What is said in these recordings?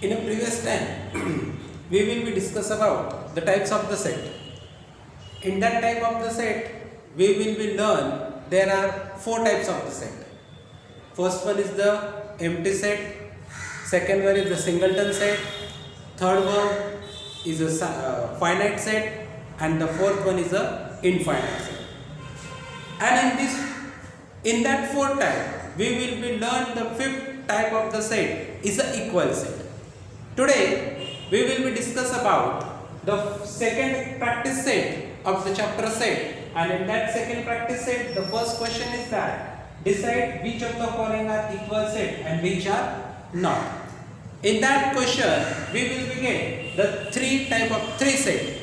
In a previous time, we will be discuss about the types of the set. In that type of the set, we will be learn there are four types of the set. First one is the empty set, second one is the singleton set, third one is a finite set, and the fourth one is a infinite set. And in that fourth type, we will be learn the fifth type of the set is a equal set. Today, we will be discuss about the second practice set of the chapter set, and in that second practice set, the first question is that decide which of the following are equal set and which are not. In that question, we will begin the three set.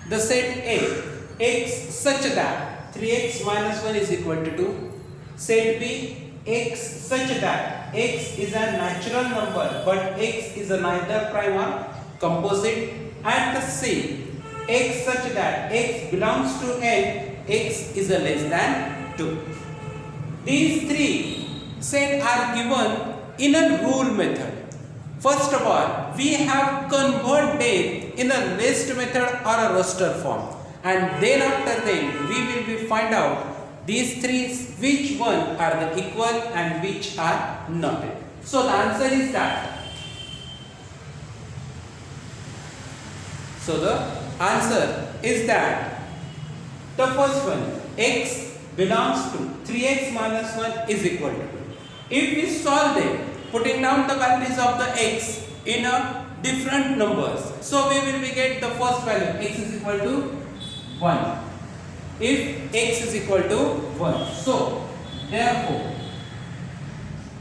The set A, x such that 3x minus 1 is equal to 2. Set B, x such that x is a natural number but x is a neither prime or composite. And the C, x such that x belongs to n, x is a less than 2. These three sets are given in a rule method. First of all, we have converted them in a list method or a roster form, and then after them we will be find out these three which one are the equal and which are not. So the answer is that. So the answer is that the first one, x belongs to 3x minus 1 is equal to 2. If we solve them, putting down the values of the x in a different numbers, so we will get the first value, x is equal to 1. If x is equal to 1, so therefore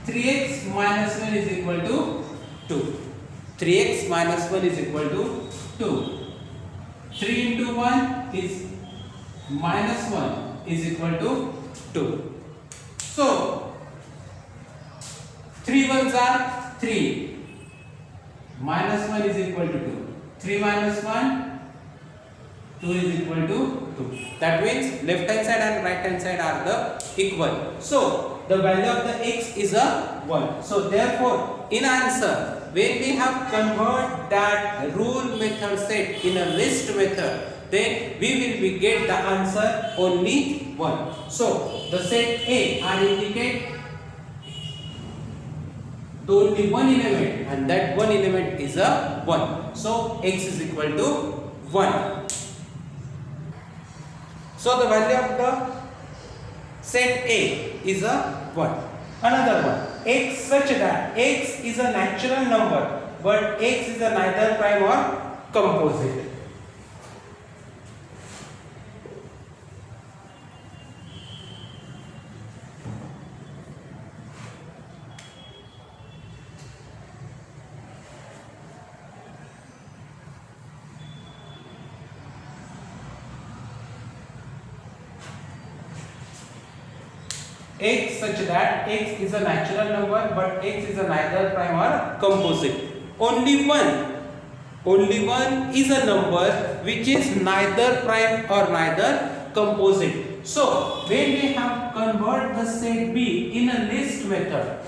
3x minus 1 is equal to 2. 3x minus 1 is equal to 2. 3 into 1 is minus 1 is equal to 2. So 3 ones are 3. Minus 1 is equal to 2. 3 minus 1, 2 is equal to 2. That means left hand side and right hand side are the equal. So the value of the x is a 1. So therefore in answer, when we have converted that rule method set in a list method, then we will be get the answer only 1. So the set A are indicate only one element, and that one element is a 1. So x is equal to 1. So the value of the set A is a 1. Another one, x such that x is a natural number but x is a neither prime or composite. X such that x is a natural number but x is a neither prime or composite. Only one is a number which is neither prime or neither composite. So when we have convert the set B in a list method,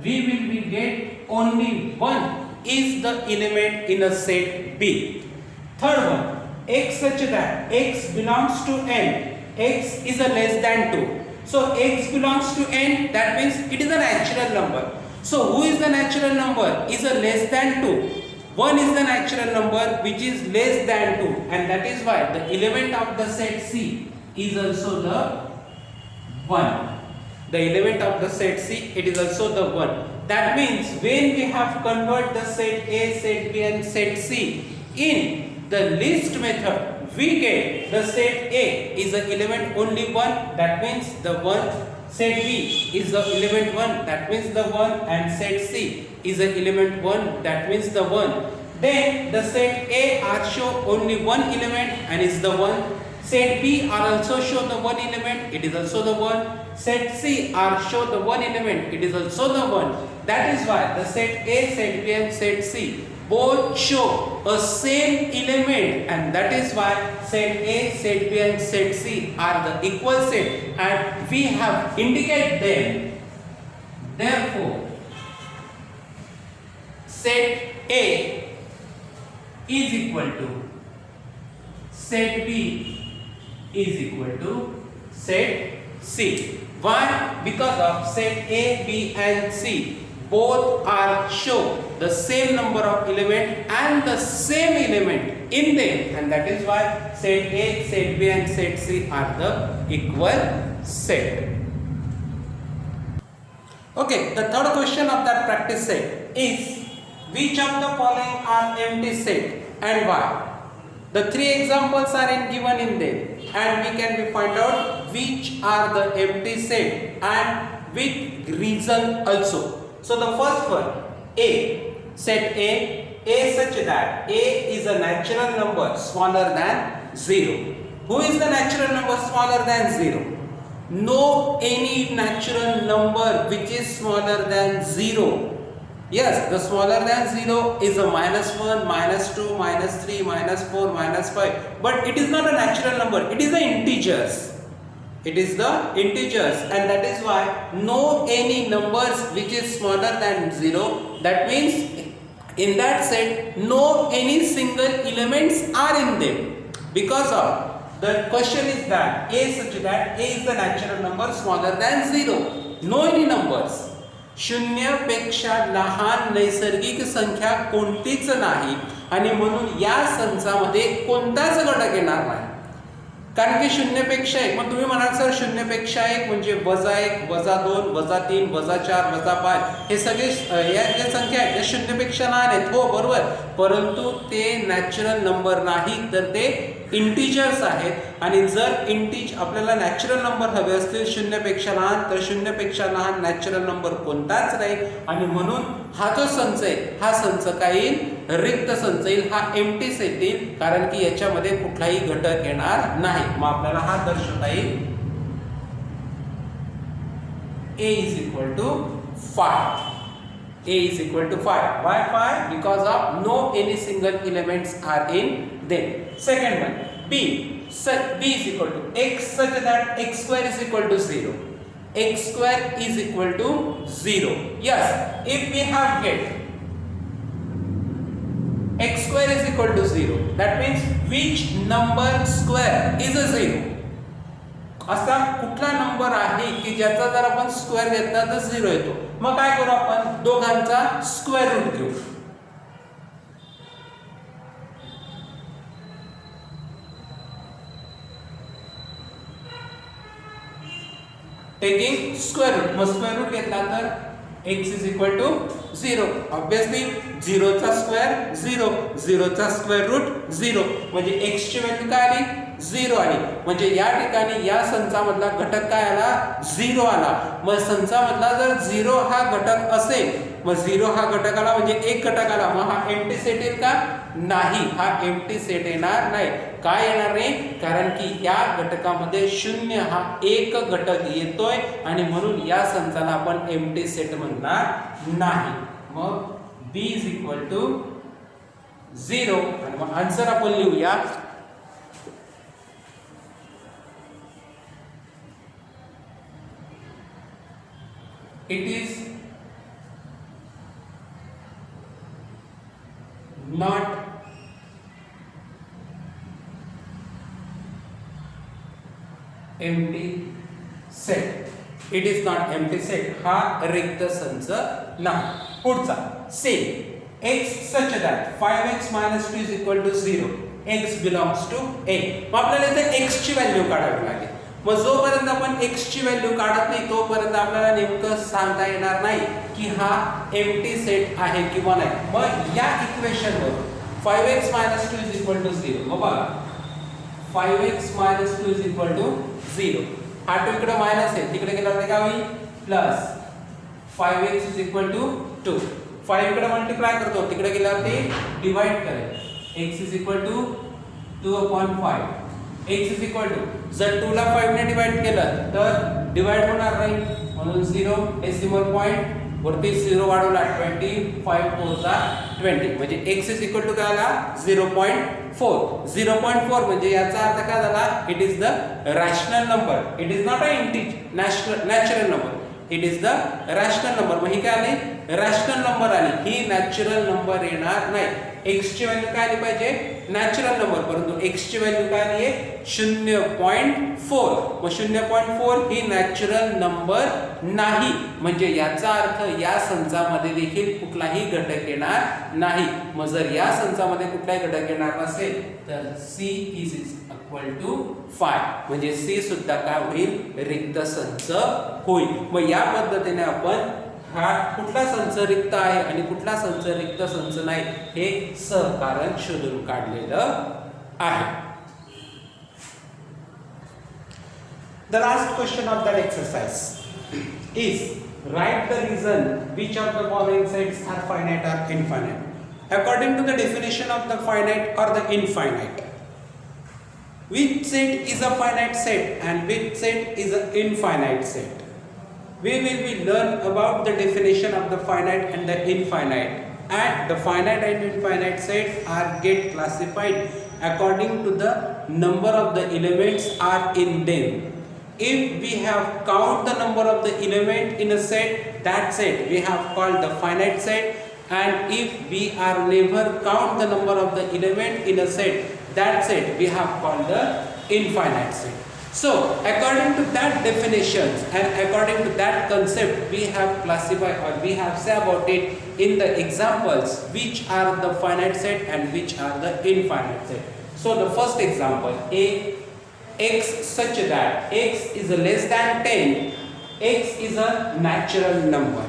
we will be get only one is the element in a set B. Third one, x such that x belongs to n, x is a less than 2. So x belongs to n, that means it is a natural number. So who is the natural number? Is a less than 2. 1 is the natural number which is less than 2, and that is why the element of the set C is also the 1. The element of the set C, it is also the 1. That means when we have converted the set A, set B and set C in the list method, we get the set A is the element only 1, that means the 1. Set B is the element 1, that means the 1, and set C is the element 1, that means the 1. Then the set A are show only one element and is the 1. Set B are also show the one element, it is also the 1. Set C are show the one element, it is also the 1. That is why the set A, set B and set C both show a same element, and that is why set A, set B and set C are the equal set, and we have indicate them Therefore, set A is equal to set B is equal to set C. Why? Because of set A, B and C both are show the same number of element and the same element in them, and that is why set A, set B and set C are the equal set. Okay, the third question of that practice set is which of the following are empty set and why? The three examples are given in them, and we can find out which are the empty set and with reason also. So the first one, A, set A such that A is a natural number smaller than 0. Who is the natural number smaller than 0? No any natural number which is smaller than 0. Yes, the smaller than 0 is a -1, -2, -3, -4, -5. But it is not a natural number. It is the integers. It is the integers, and that is why no any numbers which is smaller than 0. That means in that set no any single elements are in them. Because of the question is that A such that A is the natural number smaller than 0. No any numbers. शून्यापेक्षा लहान नैसर्गिक संख्या कोणतीच नाही, आणि म्हणून या संचामध्ये कोणताच घटक येणार नाही. कारण की शून्यापेक्षा एक, मग तुम्ही म्हणाल सर शून्यापेक्षा एक म्हणजे -1, -2, -3, -4, -5 हे सगळे या ज्या संख्या आहेत त्या शून्यापेक्षा लहान आहेत. हो बरोबर, परंतु ते नॅचरल नंबर नाही तर ते इंटिजर्स आहेत. आणि जर आपल्याला नॅचरल नंबर हवे असतील शून्यापेक्षा लहान, तर शून्यापेक्षा लहान नॅचरल नंबर कोणताच नाही, आणि म्हणून हा जो संच आहे हा संच काय येईल? रिक्त संच येईल, हा एम्प्टी सेट येईल, कारण की याच्यामध्ये कुठलाही घटक येणार नाही. मग आपल्याला हा दर्शवता येईल A is equal to 5. A is equal to 5. Why 5? Because of no any single elements are in them. Second one, B. B is equal to x such that x square is equal to 0. X square is equal to 0. Yes, if we have get x square is equal to 0, that means which number square is a 0? असा कुठला number आहे की ज्याचा जर आपण square घेतला तर 0 येतो. मग काय करू आपण? दोघांचा स्क्वेअर रूट घेऊ. टेकिंग स्क्वेअर रूट, मग स्क्वेअर रूट घेतला तर x is equal to 0. Obviously 0 चा स्क्वेअर 0, 0 चा स्क्वेअर रूट 0, म्हणजे x ची व्हॅल्यू काय आली? 0 आली. म्हणजे या ठिकाणी या संचामधला घटक काय आला? 0 आला. मग संचामधला जर 0 हा घटक असेल, मग 0 हा घटक आला म्हणजे एक घटक आला, मग हा एम्प्टी सेट येईल का? नाही, हा एम्प्टी सेट येणार नाही. काय येणार नाही? कारण की या घटकामध्ये 0 हा एक घटक येतोय, आणि म्हणून या संचाला आपण एम्प्टी सेट म्हणणार नाही. मग B is equal to 0, आणि मग आन्सर आपण लिहूया it is not empty set. It is not empty set. हा रिक्त संच नाही. पुढचा same x such that 5x minus 2 is equal to 0. x belongs to a. मग आपल्याला इथे x ची व्हॅल्यू काढावी लागेल. मग जोपर्यंत आपण x ची व्हॅल्यू काढत नाही तोपर्यंत आपल्याला नेमकं सांगता येणार नाही की हा एम्प्टी सेट आहे किंवा नाही. मग या equation were 5x minus 2 is equal to 0. मग बघा 5x minus 2 is equal to 0. हा 2 इकडे मायनस आहे, तिकडे गेल्यावर काय होईल? Plus 5x is equal to 2. 5 इकडे मल्टिप्लाय करतो, तिकडे गेल्यावर ते डिवाइड करेल. x is equal to 2/5. x is equal to, जर 2 ला 5 ने डिवाइड केलं तर डिवाइड होणार नाही, म्हणून 0 डेसिमल पॉइंट वरती 0 वाढवला 25 4 20, म्हणजे x is equal to काय आला? 0.4. 0.4 म्हणजे याचा अर्थ काय झाला? It is the rational number. It is not a integer natural number. It is the rational number. मग ही काय आली रॅशनल नंबर आली, ही नॅचरल नंबर येणार नाही. x ची व्हॅल्यू काय आली पाहिजे नॅचरल नंबर, परंतु x ची व्हॅल्यू काय आली आहे 0.4. मग 0.4 ही नॅचरल नंबर नाही, म्हणजे याचा अर्थ या संचामध्ये देखील कुठलाही घटक येणार नाही. मग जर या संचामध्ये कुठलाही घटक येणार नसेल तर C इज इक्वल टू 5, म्हणजे C सुद्धा काय होईल रिक्त संच होईल. मग या पद्धतीने आपण हा कुठला संच रिक्त आहे आणि कुठला संच रिक्त संच नाही हे सहकारण शोधून काढलेलं आहे. The last question of that exercise is write the reason which of the following sets are finite or infinite. According to the definition of the finite or the infinite, which set is a finite set and which set is an infinite set? We will be learn about the definition of the finite and the infinite, and the finite and infinite sets are get classified according to the number of the elements are in them. If we have count the number of the element in a set, that set we have called the finite set, and if we are never count the number of the element in a set, that set we have called the infinite set. So according to that definitions and according to that concept, we have classified or we have say about it in the examples which are the finite set and which are the infinite set. So the first example, a x such that x is less than 10, x is a natural number.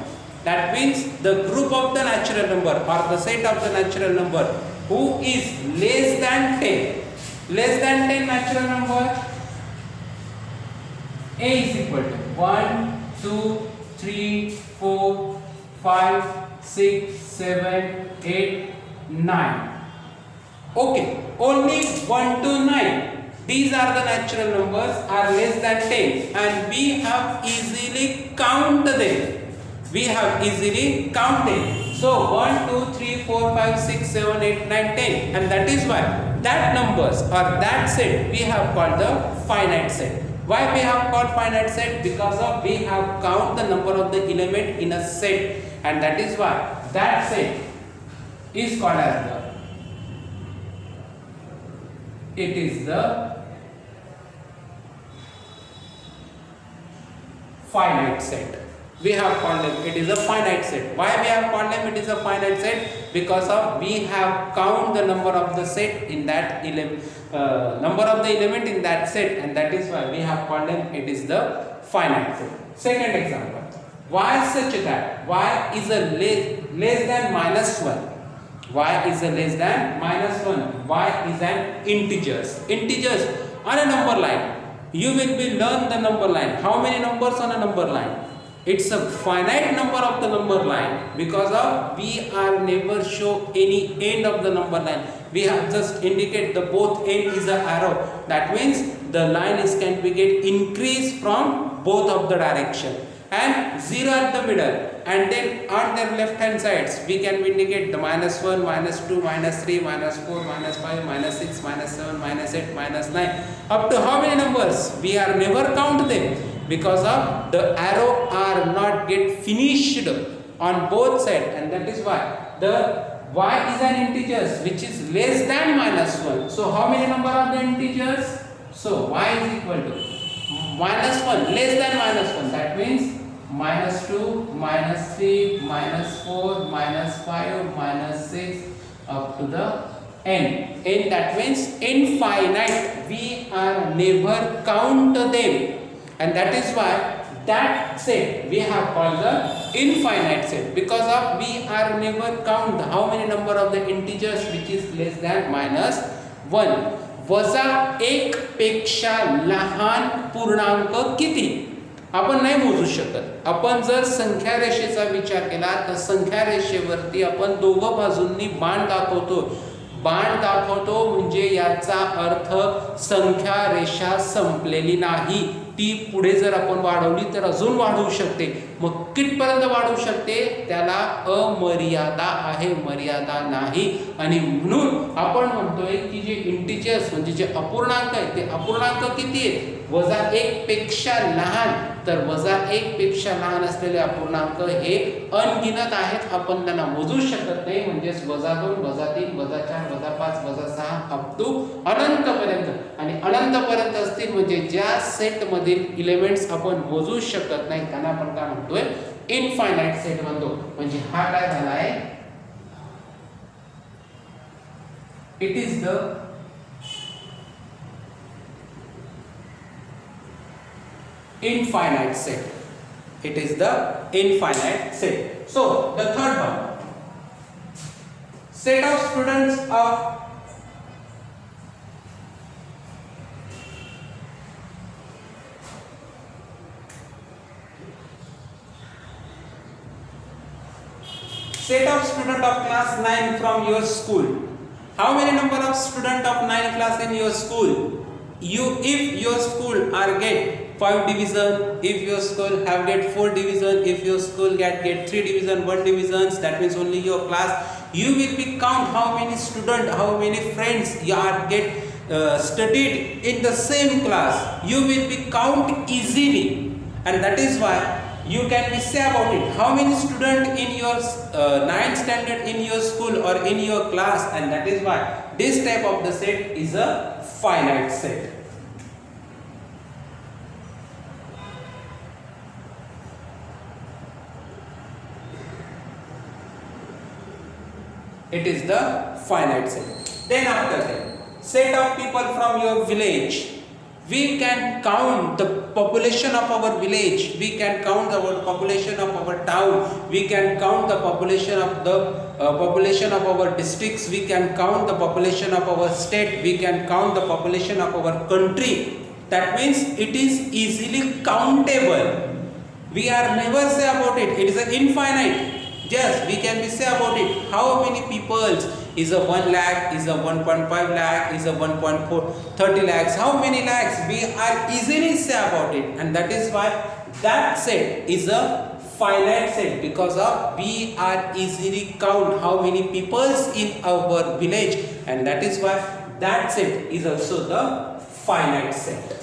That means the group of the natural number or the set of the natural number who is less than 10, less than 10 natural number, a is equal to 1, 2, 3, 4, 5, 6, 7, 8, 9. Okay, only 1 to 9. These are the natural numbers are less than 10 and we have easily count them. We have easily counted. So 1, 2, 3, 4, 5, 6, 7, 8, 9, 10, and that is why that numbers or that set we have called the finite set. Why we have called finite set? Because of we have count the number of the element in a set, and that is why that set is called as the, it is the finite set. We have called them it is a finite set. Why we have called them it is a finite set? Because of we have count the number of the set in that number of the element in that set, and that is why we have called them it is the finite set. Second example, y such that y is a less than -1. Y is a less than -1. Y is an integers. Integers on a number line. You will be learn the number line. How many numbers on a number line? It's a finite number of the number line, because of we are never show any end of the number line. We have just indicate the both end is a arrow. That means the line is can be get increase from both of the direction, and 0 at the middle, and then on their left hand sides we can indicate the -1, -2, -3, -4, -5, -6, -7, -8, -9, up to how many numbers we are never count them, because of the arrow are not get finished on both sides, and that is why the y is an integers which is less than -1. So how many number of the integers? So y is equal to -1 less than -1. That means -2, -3, -4, -5, -6 up to the n. N, that means infinite. We are never count them, and that is why that set we have called the infinite set, because of we are never count how many number of the integers which is less than -1. वजा 1 पेक्षा लहान पूर्णांक किती आपण नाही मोजू शकत. आपण जर संख्या रेषेचा विचार केला तर संख्या रेषेवरती आपण दोघं बाजूंनी बाण दाखवतो. बाण दाखवतो म्हणजे याचा अर्थ संख्या रेषा संपलेली नाही, ती पुढे जर आपण वाढवली तर अजून वाढू शकते. मग कितपर्यंत वाढू शकते त्याला अमर्यादा आहे, मर्यादा नाही. आणि म्हणून आपण म्हणतोय की जे इंटिजर्स म्हणजे जे अपूर्णांक आहेत ते अपूर्णांक किती आहेत? -1 पेक्षा लहान तर वजा 1 पेक्षा लहान असलेले अपूर्णांक हे अनगिनत आहेत, आपण त्यांना मोजू शकत नाही. म्हणजेच वजा 2, वजा 3, वजा 4, वजा 5, वजा 6 अप टू अनंतपर्यंत. आणि अनंतपर्यंत असतील म्हणजे ज्या सेटमधील एलिमेंट्स आपण मोजू शकत नाही त्यांना आपण काय म्हणतोय, इनफायनाइट सेट म्हणतो. म्हणजे हा काय झाला आहे, it is the infinite set. It is the infinite set. So the third one, set of students of class 9 from your school. How many number of student of 9 class in your school? If your school are get 5 division, if your school have get 4 division, if your school get 3 division, 1 divisions, that means only your class, you will be count how many student, how many friends you are get studied in the same class. You will be count easily, and that is why you can be say about it how many student in your 9th standard in your school or in your class, and that is why this type of the set is a finite set. It is the finite set. Then after that, set of people from your village. We can count the population of our village, we can count the population of our town, we can count the population of the population of our districts, we can count the population of our state, we can count the population of our country. That means it is easily countable. We are never say about it, it is an infinite. Yes, we can be say about it how many peoples is a 1 lakh, is a 1.5 lakh, is a 1.430 lakhs, how many lakhs, we are easily say about it, and that is why that set is a finite set, because of we are easily count how many peoples in our village, and that is why that set is also the finite set.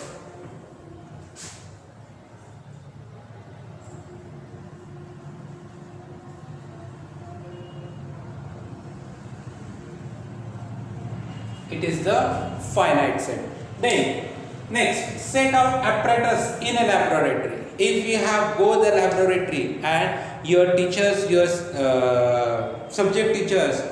It is the finite set. Then next, set of apparatus in a laboratory. If you have go the laboratory and your teachers, your subject teachers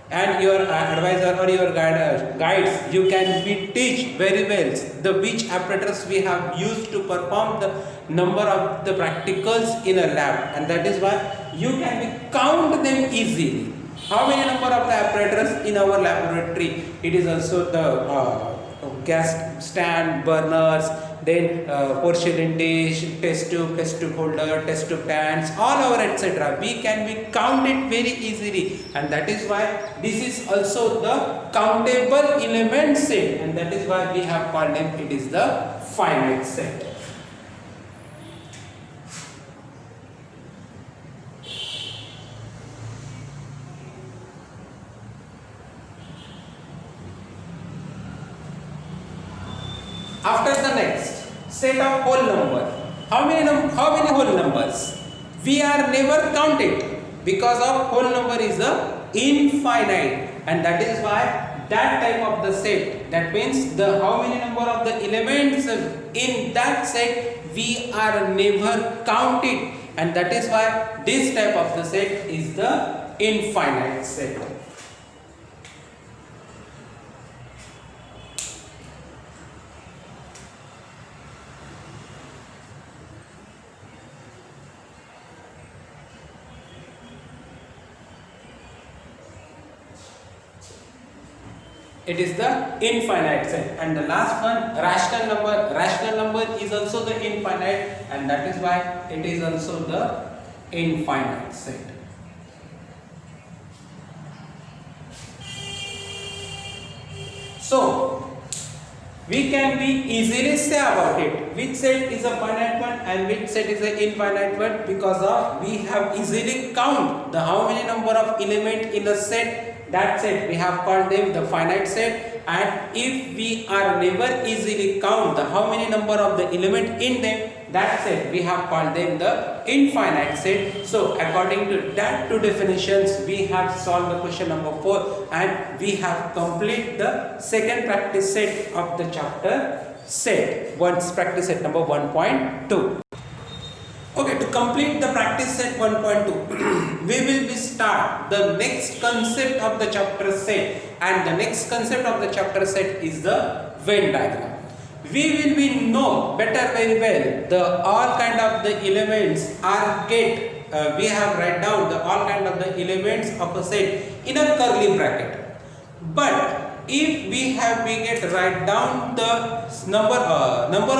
and your advisor or your guides, you can be teach very well the which apparatus we have used to perform the number of the practicals in a lab, and that is why you can be count them easily. How many number of the apparatus in our laboratory? It is also the gas stand, burners, then porcelain dish, test tube holder, test tube pans, all over etc. We can be count it very easily, and that is why this is also the countable element set, and that is why we have called them it is the finite set. After the next, set of whole number. How many whole numbers? We are never counted, because of whole number is a infinite, and that is why that type of the set, that means the how many number of the elements in that set we are never counted, and that is why this type of the set is the infinite set. It is the infinite set. And the last one, rational number. Rational number is also the infinite, and that is why it is also the infinite set. So we can be easily say about it which set is a finite one and which set is an infinite one, because of we have easily count the how many number of element in the set. That set we have called them the finite set, and if we are never easily count the how many number of the element in them, that set we have called them the infinite set. So according to that two definitions, we have solved the question number 4 and we have complete the second practice set of the chapter set. Once practice set number 1.2. Okay, to complete the practice set 1.2, we will be start the next concept of the chapter set, and the next concept of the chapter set is the Venn diagram. We will be know better very well the all kind of the elements are we have write down the all kind of the elements of a set in a curly bracket. But if we get write down the number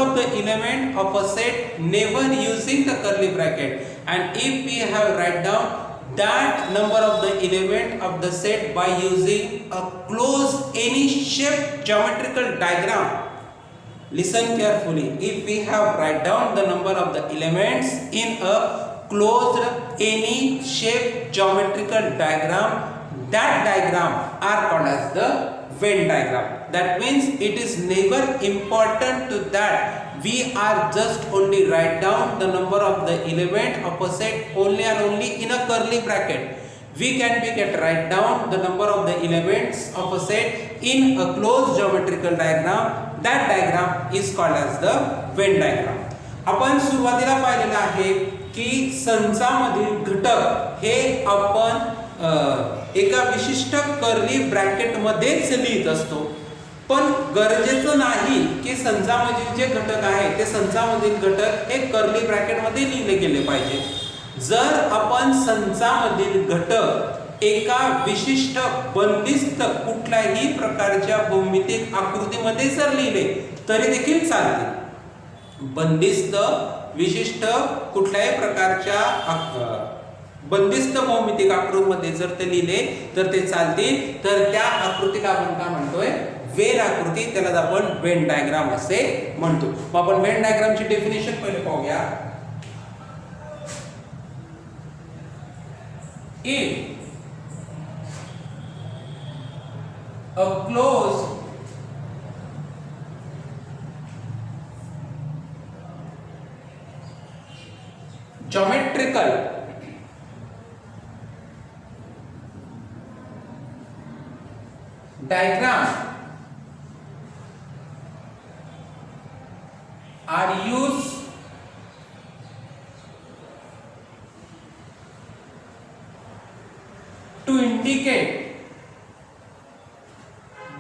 of the element of a set never using the curly bracket, and if we have write down that number of the element of the set by using a closed any shape geometrical diagram. Listen carefully. If we have write down the number of the elements in a closed any shape geometrical diagram, that diagram are called as the Venn diagram. That means it is never important to that we are just only write down the number of the element of a set only and only in a curly bracket. We can get write down the number of the elements of a set in a closed geometrical diagram. That diagram is called as the Venn diagram. आपण सुरुवातीला पाहिलेलं आहे की संचामधील घटक हे आपण एका विशिष्ट curly bracket मध्येच लिहित असतो, पण गरजेचं नाही की संचामधील जे घटक आहे ते संचामधील घटक हे कर्ली ब्रॅकेट मध्ये लिहिले गेले पाहिजे. जर आपण संचामधील घटक एका विशिष्ट बंदिस्त कुठल्याही प्रकारच्या भौमितिक आकृतीमध्ये जर लिहिले तरी देखील चालते. बंदिस्त विशिष्ट कुठल्याही प्रकारच्या बंदिस्त भौमितिक आकृतीमध्ये जर ते लिहिले तर ते चालतील. तर त्या आकृतीला आपण काय म्हणतोय? वेन आकृती. त्याला आपण वेन डायग्राम असे म्हणतो. मग आपण वेन डायग्रामची डेफिनेशन पहिले पाहूया. If a closed geometrical diagram are used to indicate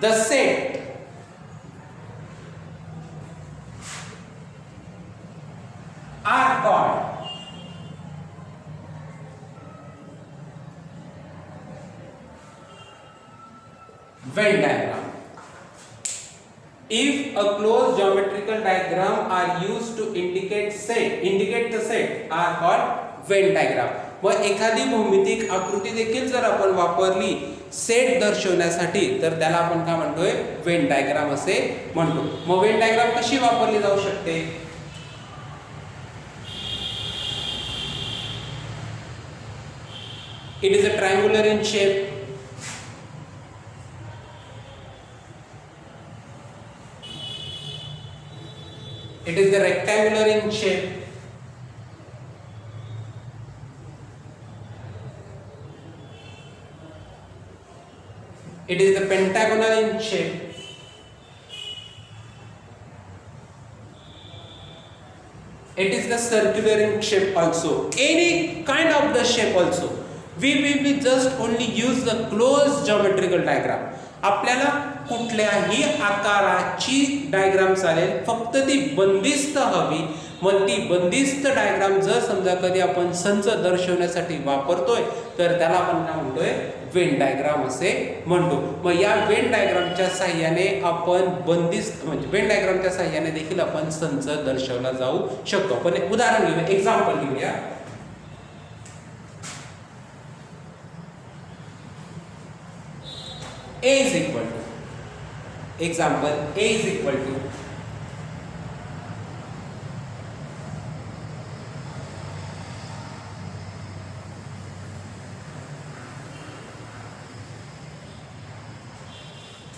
the set are called Venn diagram. If a closed geometrical diagram are used to indicate the set are called Venn diagram. व एखादी भौमितिक आकृती देखील जर आपण वापरली सेट दर्शवण्यासाठी तर त्याला आपण काय म्हणतोय? वेन डायग्राम असे म्हणतो. मग वेन डायग्राम कशी वापरली जाऊ शकते? It is a triangular in shape. It is the rectangular in shape. It is the pentagonal in shape. It is the circular in shape also. Any kind of the shape also. We will be just only use the closed geometrical diagram. आपल्याला कुठल्याही आकाराची diagram चालेल, फक्त ती बंदिस्त हवी. मग ती बंदिस्त डायग्राम जर समजा कधी आपण संच दर्शवण्यासाठी वापरतोय तर त्याला आपण काय म्हणतोय? वेन डायग्राम असे म्हणतो. मग या वेन डायग्रामच्या सहाय्याने आपण बंदिस्त म्हणजे वेन डायग्रामच्या सहाय्याने देखील आपण संच दर्शवला जाऊ शकतो. पण एक उदाहरण घेऊया, एक्झाम्पल घेऊया. A is equal to, example, A is equal to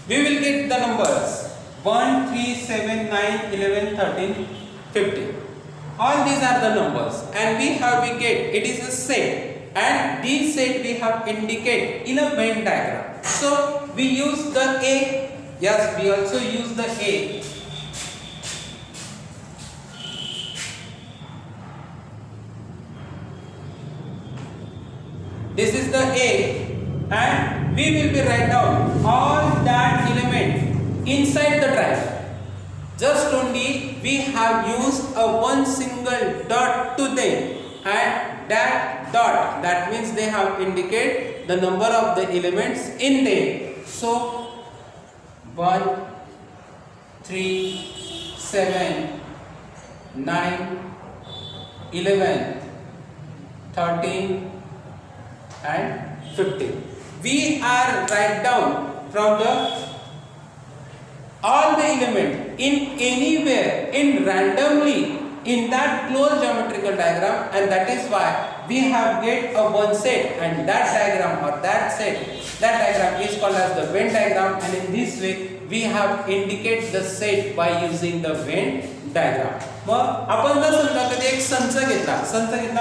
we will get the numbers 1, 3, 7, 9, 11, 13, 15. all these are the numbers, and we get it is a set, and these set we have indicate in a Venn diagram. So we use the A. Yes, we also use the A. This is the A, and we will be write down all that element inside the triangle. Just only we have used a one single dot to them, and that dot, that means they have indicate the number of the elements in them. So 1, 3, 7, 9, 11, 13 and 15. We are write down from the all the element in anywhere in randomly in that closed geometrical diagram, and that is why we have get a one set, and that diagram or that set, that diagram is called as the Venn diagram, and in this way we have indicate the set by using the Venn diagram. मग आपण जर समजा कधी एक संच घेतला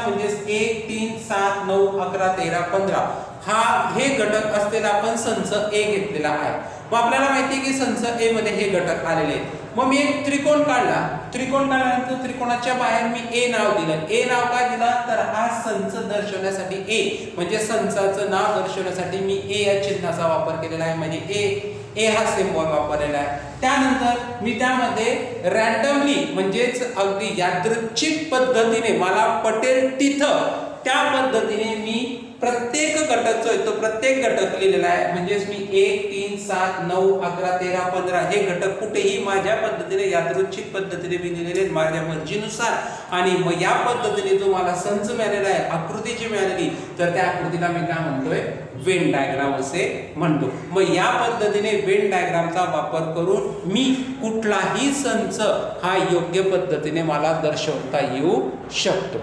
म्हणजे 1 3 7 9 11 13 15 हा हे घटक असलेला आपण संच A घेतलेला आहे. मग आपल्याला माहिती आहे की संच A मध्ये हे घटक आलेले आहेत. मग मी एक त्रिकोण काढल्यानंतर त्रिकोणाच्या बाहेर मी A नाव दिलं. A नाव काय दिलं तर हा संच दर्शवण्यासाठी A म्हणजे संचाचं नाव दर्शवण्यासाठी मी A या चिन्हाचा वापर केलेला आहे, म्हणजे A हा सिम्बॉल वापरलेला आहे. त्यानंतर मी त्यामध्ये रॅन्डमली म्हणजेच अगदी यादृच्छिक पद्धतीने मला पटेल तिथं त्या पद्धतीने मी प्रत्येक घटक जो आहे तो प्रत्येक घटक लिहिलेला आहे. म्हणजेच मी 1 3 7 9 11 13 15 हे घटक कुठेही माझ्या पद्धतीने यादृच्छिक पद्धतीने मी लिहिलेले आहेत माझ्या मर्जीनुसार. आणि मग या पद्धतीने जो मला संच मिळालेला आहे, आकृतीची मिळालेली, तर त्या आकृतीला मी काय म्हणतोय वेन डायग्राम असे म्हणतो. मग या पद्धतीने वेन डायग्रामचा वापर करून मी कुठलाही संच हा योग्य पद्धतीने मला दर्शवता येऊ शकतो.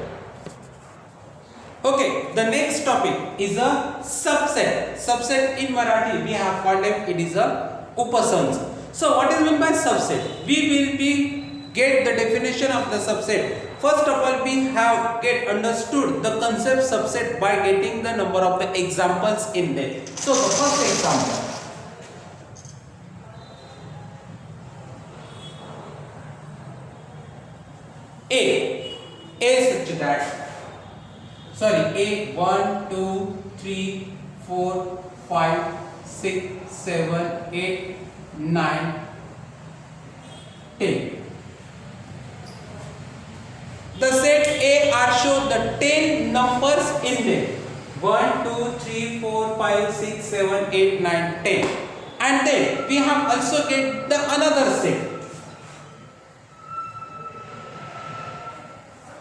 Okay, the next topic is a subset. Subset in Marathi we have called it is a upasanch. So what is meant by subset? We will be get the definition of the subset. First of all, we have get understood the concept subset by getting the number of the examples in there. So the first example, A such that A 1 2 3 4 5 6 7 8 9 10. The set A are shown the 10 numbers in there. 1 2 3 4 5 6 7 8 9 10. And then we have also get the another set.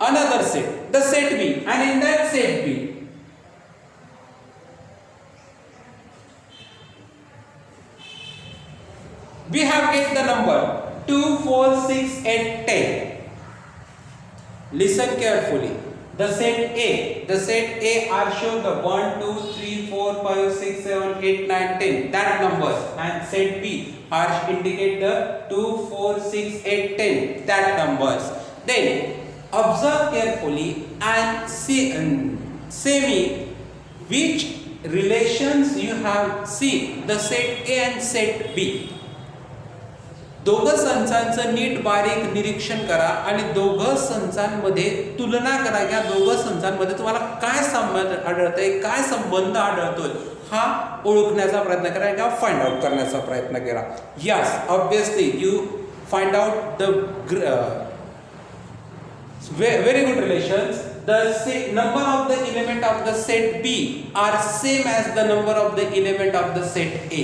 Another set, the set B, and in that set B we have get the number 2 4 6 8 10. Listen carefully. The set A are shown the 1 2 3 4 5 6 7 8 9 10 that numbers, and set B are indicate the 2 4 6 8 10 that numbers. Then observe carefully and say me which relations you have seen the set A and set B. दोघं संचांचं NEET बारीक निरीक्षण करा आणि दोघं संचांमध्ये तुलना करा. या दोघं संचांमध्ये तुम्हाला काय संबंध आढळतोय, काय संबंध आढळतोय हा ओळखण्याचा प्रयत्न करा किंवा फाइंड आउट करण्याचा प्रयत्न करा. Yes, obviously you find out the very good relations. The number of the element of the set B are same as the number of the element of the set A.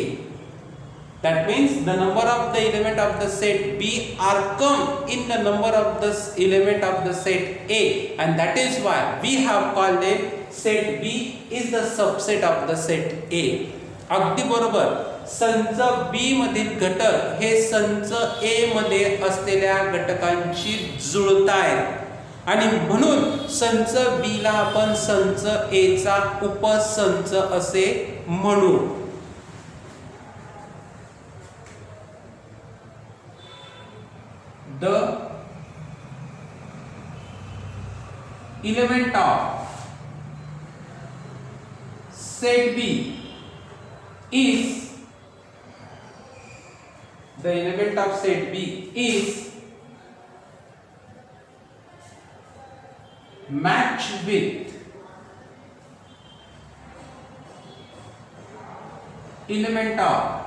That means the number of the element of the set B are come in the number of the element of the set A, and that is why we have called it set B is the subset of the set A. अगदी बरोबर. संच B मधील घटक हे संच A मध्ये असलेल्या घटकांची जुळतायत, आणि म्हणून संच B ला आपण संच A चा उपसंच असे म्हणू. The element of set B is the element of set B is matched with element of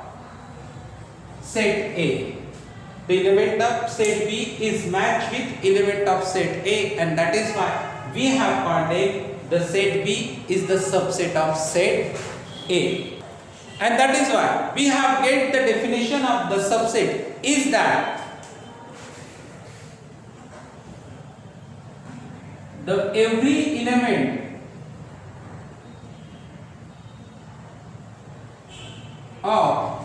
set A. The element of set B is matched with element of set A, and that is why we have called it the set B is the subset of set A. And that is why we have get the definition of the subset is that the every element of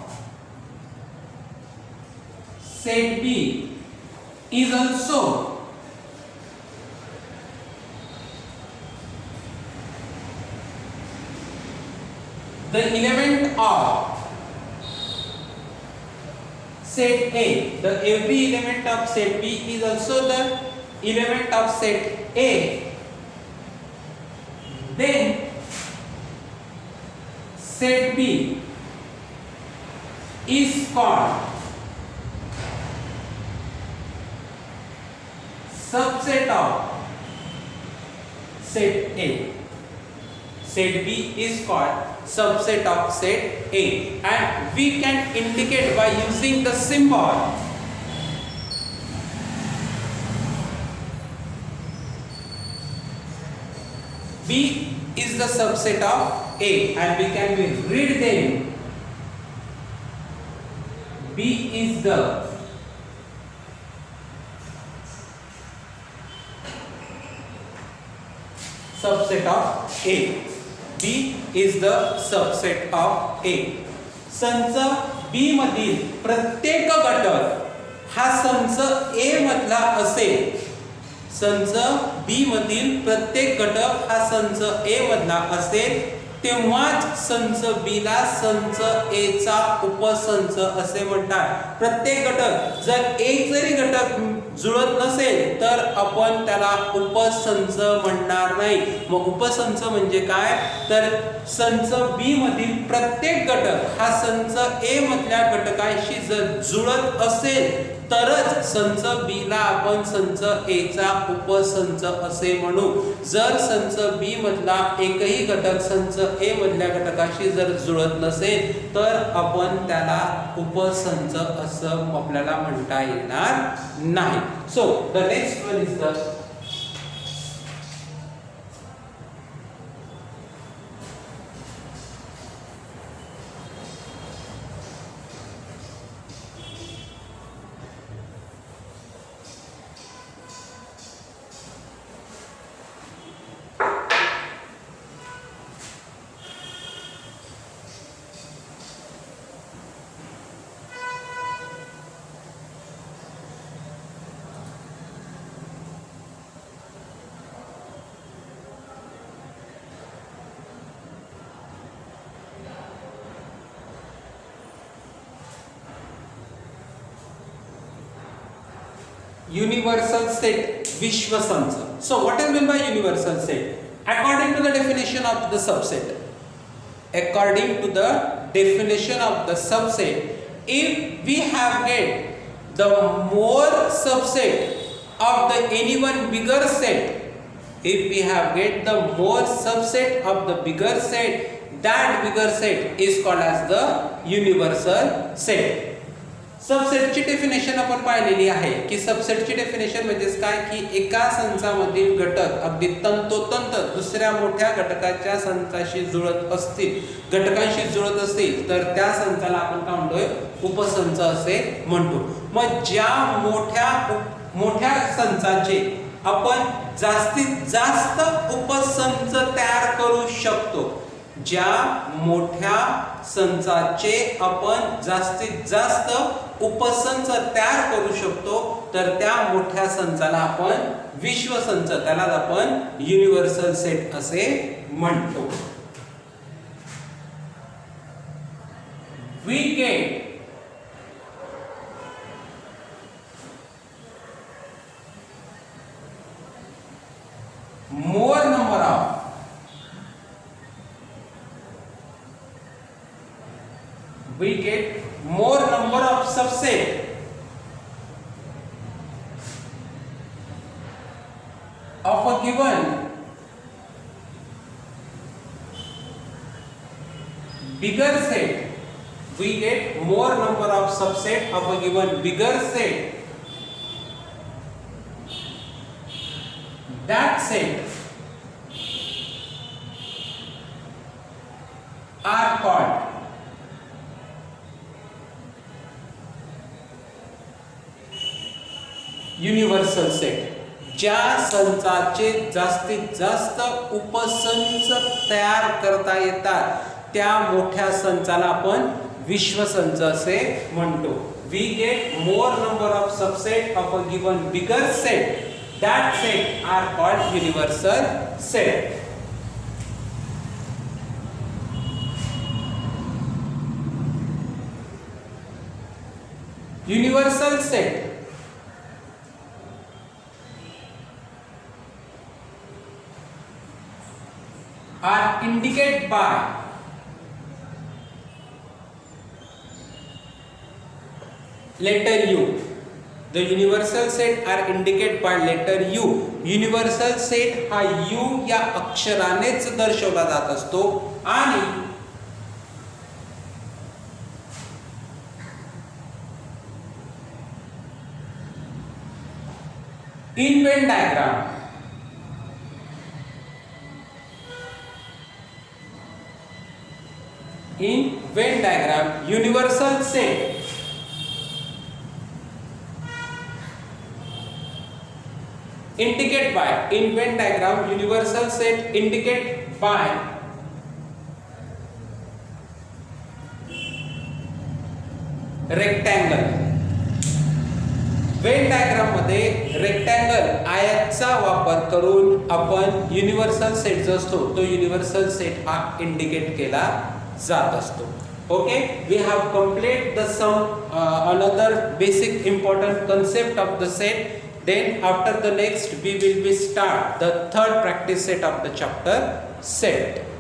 set B is also the element of set A. The every element of set B is also the element of set A. Then set B is called subset of set A. Set B is called subset of set A, and we can indicate by using the symbol B is the subset of A, and we can read them. B is the subset of A. B is the subset of A. संच B मधील प्रत्येक घटक हा संच A मधला असेल. संच B मधील प्रत्येक घटक हा संच A मधला असेल तेव्हाच संच B ला संच A चा उपसंच असे म्हणतात. प्रत्येक घटक जर एक जरी घटक जुळत नसेल तर आपण त्याला उपसंच म्हणणार नाही. मग उपसंच म्हणजे काय तर संच B मधील प्रत्येक घटक हा संच A मधल्या घटकाशी जर जुळत असेल तरच संच B ला आपण संच A चा उपसंच असे म्हणू. जर संच B मधला एकही घटक संच A मधल्या घटकाशी जर जुळत नसेल तर आपण त्याला उपसंच असं आपल्याला म्हणता येणार नाही. So the next one is the universal set Vishwa संच. So what is meant by universal set? According to the definition of the subset, according to the definition of the subset, if we have get the more subset of the any one bigger set, if we have get the more subset of the bigger set, that bigger set is called as the universal set. सबसेटची definition आपण पाहिलेली आहे की सबसेटची definition म्हणजे काय की एका संचामधील घटक अगदी तंतोतंत दुसऱ्या मोठ्या घटकाच्या संचाशी जुळत असतील, घटकांशी जुळत असतील तर त्या संचाला आपण काय म्हणतोय उपसंच असे म्हणतो. मग ज्या मोठ्या संचाचे आपण जास्तीत जास्त उपसंच तयार करू शकतो, ज्या मोठ्या संचाचे आपण जास्तीत जास्त उपसंच तयार करू शकतो तर त्या मोठ्या संचाला आपण विश्वसंच, त्याला आपण युनिव्हर्सल सेट असे म्हणतो. We get we get more number of subset of a given bigger set. We get more number of subset of a given bigger set. That set are called universal set. ज्या संचाचे जास्तीत जास्त उपसंच तयार करता येतात त्या मोठ्या संचाला आपण विश्वसंच असे म्हणतो. We get more number of subset of a given bigger set. That set are called universal set. Universal set are indicated by letter U. The universal set are indicated by letter U. Universal set हा U या अक्षरानेच दर्शवला जात असतो आणि in Venn diagram universal set indicate by in Venn diagram universal set indicate by rectangle. Venn diagram मध्ये rectangle आयतचा वापर करून आपण युनिव्हर्सल सेट जो असतो तो युनिव्हर्सल सेट हा इंडिकेट केला जात असतो. Okay, we have complete the some another basic important concept of the set. Then after the next we will be start the third practice set of the chapter set.